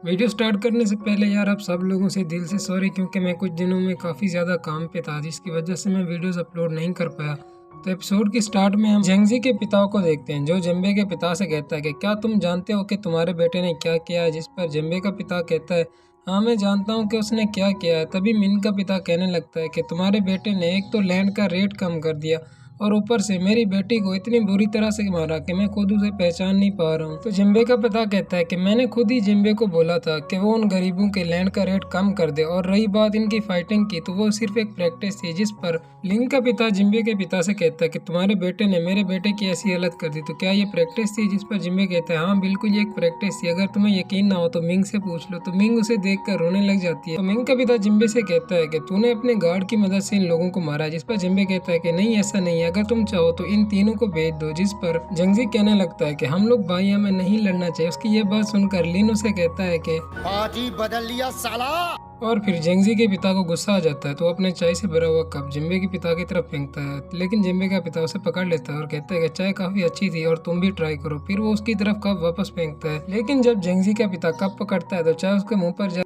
Video start करने से पहले यार आप सब लोगों से दिल से सॉरी, क्योंकि मैं कुछ दिनों में काफ़ी ज़्यादा काम पे था जिसकी वजह से मैं वीडियोस अपलोड नहीं कर पाया। तो एपिसोड की स्टार्ट में हम जेंगजी के पिता को देखते हैं, जो जिम्बे के पिता से कहता है कि क्या तुम जानते हो कि तुम्हारे बेटे ने क्या किया है। जिस पर जिम्बे का पिता कहता है हाँ मैं जानता हूँ कि उसने क्या किया है। तभी मिन का पिता कहने लगता है कि तुम्हारे बेटे ने एक तो लैंड का रेट कम कर दिया और ऊपर से मेरी बेटी को इतनी बुरी तरह से मारा कि मैं खुद उसे पहचान नहीं पा रहा हूँ। तो जिम्बे का पिता कहता है कि मैंने खुद ही जिम्बे को बोला था कि वो उन गरीबों के लैंड का रेट कम कर दे, और रही बात इनकी फाइटिंग की तो वो सिर्फ एक प्रैक्टिस थी। जिस पर लिंग का पिता जिम्बे के पिता से कहता है कि तुम्हारे बेटे ने मेरे बेटे की ऐसी हालत कर दी, तो क्या ये प्रैक्टिस थी। जिस पर जिम्बे कहता है हाँ बिल्कुल ये एक प्रैक्टिस थी, अगर तुम्हें यकीन ना हो तो मिंग से पूछ लो। तो मिंग उसे देख कर रोने लग जाती है। तो मिंग का पिता जिम्बे से कहता है कि तूने अपने गार्ड की मदद से इन लोगों को मारा। जिस पर जिम्बे कहता है कि नहीं ऐसा नहीं है, अगर तुम चाहो तो इन तीनों को भेज दो। जिस पर जंगजी कहने लगता है कि हम लोग भाई हमें नहीं लड़ना चाहिए। उसकी ये बात सुनकर लिन उसे कहता है कि पार्टी बदल लिया साला। और फिर जेंगजी के पिता को गुस्सा आ जाता है तो अपने चाय से भरा हुआ कप जिम्बे के पिता की तरफ फेंकता है, लेकिन जिम्बे का पिता उसे पकड़ लेता है और कहता है कि चाय काफी अच्छी थी और तुम भी ट्राई करो। फिर वो उसकी तरफ कप वापस फेंकता है, लेकिन जब जेंगजी का पिता कप पकड़ता है तो चाय उसके मुंह पर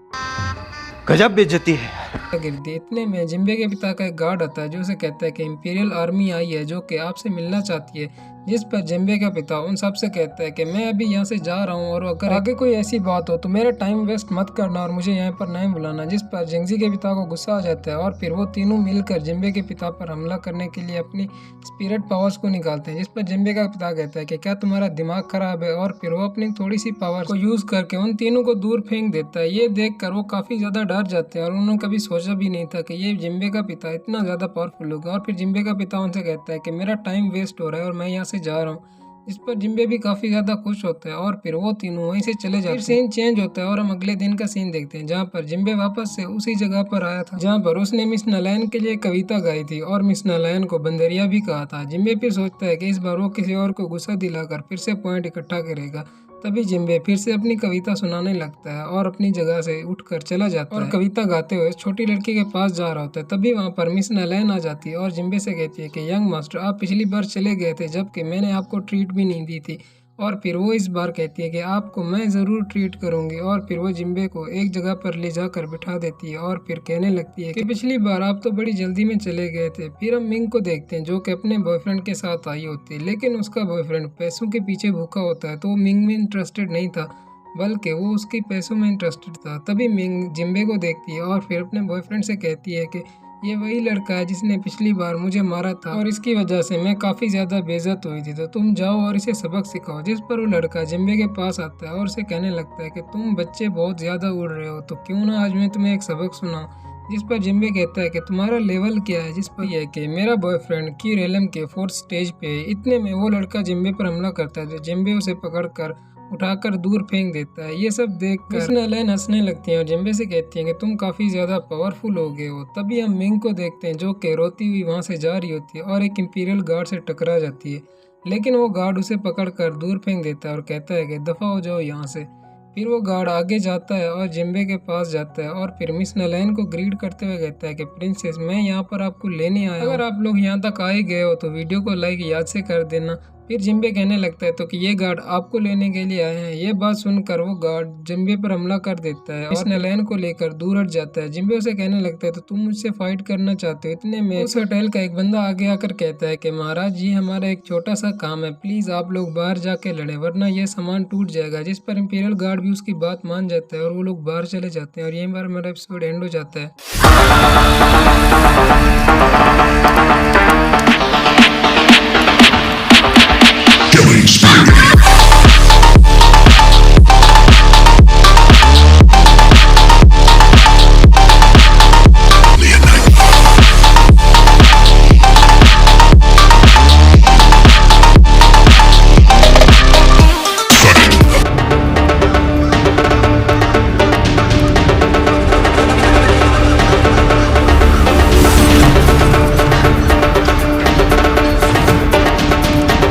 गजब बेइज्जती है। गिरती। इतने में जिम्बे के पिता का एक गार्ड आता है जो उसे कहता है कि इंपीरियल आर्मी आई है जो कि आपसे मिलना चाहती है। जिस पर जिम्बे का पिता उन सब से कहता है कि मैं अभी यहाँ से जा रहा हूँ और अगर आगे कोई ऐसी बात हो तो मेरा टाइम वेस्ट मत करना और मुझे यहाँ पर नहीं बुलाना। जिस पर जेंगजी के पिता को गुस्सा आ जाता है और फिर वो तीनों मिलकर जिम्बे के पिता पर हमला करने के लिए अपनी स्पिरिट पावर्स को निकालते हैं। जिस पर जिम्बे का पिता कहता है कि क्या तुम्हारा दिमाग खराब है, और फिर वो अपनी थोड़ी सी पावर को यूज करके उन तीनों को दूर फेंक देता है। ये देख कर वो काफी ज्यादा डर जाते हैं और उन्होंने कभी सोचा भी नहीं था कि ये जिम्बे का पिता इतना ज्यादा पावरफुल होगा। और फिर जिम्बे का पिता उनसे कहता है कि मेरा टाइम वेस्ट हो रहा है और मैं यहाँ से जा रहा हूँ। इस पर जिम्बे भी काफी ज्यादा खुश होता है और फिर वो तीनों वहीं से चले जाते हैं। फिर सीन चेंज होता है और हम अगले दिन का सीन देखते हैं जहाँ पर जिम्बे वापस से उसी जगह पर आया था जहाँ पर उसने मिस नालायन के लिए कविता गाई थी और मिस नालायन को बंदरिया भी कहा था। जिम्बे फिर सोचता है कि इस बार वो किसी और को गुस्सा दिलाकर फिर से पॉइंट इकट्ठा करेगा। तभी जिम्बे फिर से अपनी कविता सुनाने लगता है और अपनी जगह से उठकर चला जाता है और कविता गाते हुए छोटी लड़की के पास जा रहा होता है। तभी वहाँ पर मिस नालायन आ जाती है और जिम्बे से कहती है कि यंग मास्टर आप पिछली बार चले गए थे जबकि मैंने आपको ट्रीट भी नहीं दी थी, और फिर वो इस बार कहती है कि आपको मैं ज़रूर ट्रीट करूंगी। और फिर वो जिम्बे को एक जगह पर ले जाकर बिठा देती है और फिर कहने लगती है कि पिछली बार आप तो बड़ी जल्दी में चले गए थे। फिर हम मिंग को देखते हैं जो कि अपने बॉयफ्रेंड के साथ आई होती है, लेकिन उसका बॉयफ्रेंड पैसों के पीछे भूखा होता है तो वो मिंग में इंटरेस्टेड नहीं था बल्कि वो उसके पैसों में इंटरेस्टेड था। तभी मिंग जिम्बे को देखती है और फिर अपने बॉयफ्रेंड से कहती है कि ये वही लड़का है जिसने पिछली बार मुझे मारा था और इसकी वजह से मैं काफी ज्यादा बेइज्जत हुई थी, तो तुम जाओ और इसे सबक सिखाओ। जिस पर वो लड़का जिम्बे के पास आता है और उसे कहने लगता है कि तुम बच्चे बहुत ज्यादा उड़ रहे हो, तो क्यों ना आज मैं तुम्हें एक सबक सुनाऊं। जिस पर जिम्बे कहता है कि तुम्हारा लेवल क्या है। जिस पर यह कि मेरा बॉयफ्रेंड की रेलम के 4th स्टेज पे। इतने में वो लड़का जिम्बे पर हमला करता है तो जिम्बे उसे पकड़कर उठाकर दूर फेंक देता है। ये सब देखकर मिस नालायन हंसने लगती हैं और जिम्बे से कहती हैं कि तुम काफी ज्यादा पावरफुल हो गए हो। तभी हम मिंग को देखते हैं जो कि रोती हुई वहां से जा रही होती है और एक इंपीरियल गार्ड से टकरा जाती है, लेकिन वो गार्ड उसे पकड़कर दूर फेंक देता है और कहता है कि दफा हो जाओ यहाँ से। फिर वो गार्ड आगे जाता है और जिम्बे के पास जाता है और फिर मिस नालायन को ग्रीट करते हुए कहता है कि प्रिंसेस मैं यहाँ पर आपको लेने आया हूँ, अगर आप लोग यहाँ तक आए गए हो तो वीडियो को लाइक याद से कर देना। फिर जिम्बे कहने लगता है तो कि ये गार्ड आपको लेने के लिए आए हैं। ये बात सुनकर वो गार्ड जिम्बे पर हमला कर देता है और मिस नालायन को लेकर दूर हट जाता है। जिम्बे उसे कहने लगता है तो तुम मुझसे फाइट करना चाहते हो। इतने में उस होटल का एक बंदा आगे आकर कहता है कि महाराज जी हमारा एक छोटा सा काम है, प्लीज आप लोग बाहर जाके लड़े वरना ये सामान टूट जाएगा। जिस पर इंपीरियल गार्ड भी उसकी बात मान जाता है और वो लोग बाहर चले जाते हैं और यहीं पर हमारा एपिसोड एंड हो जाता है।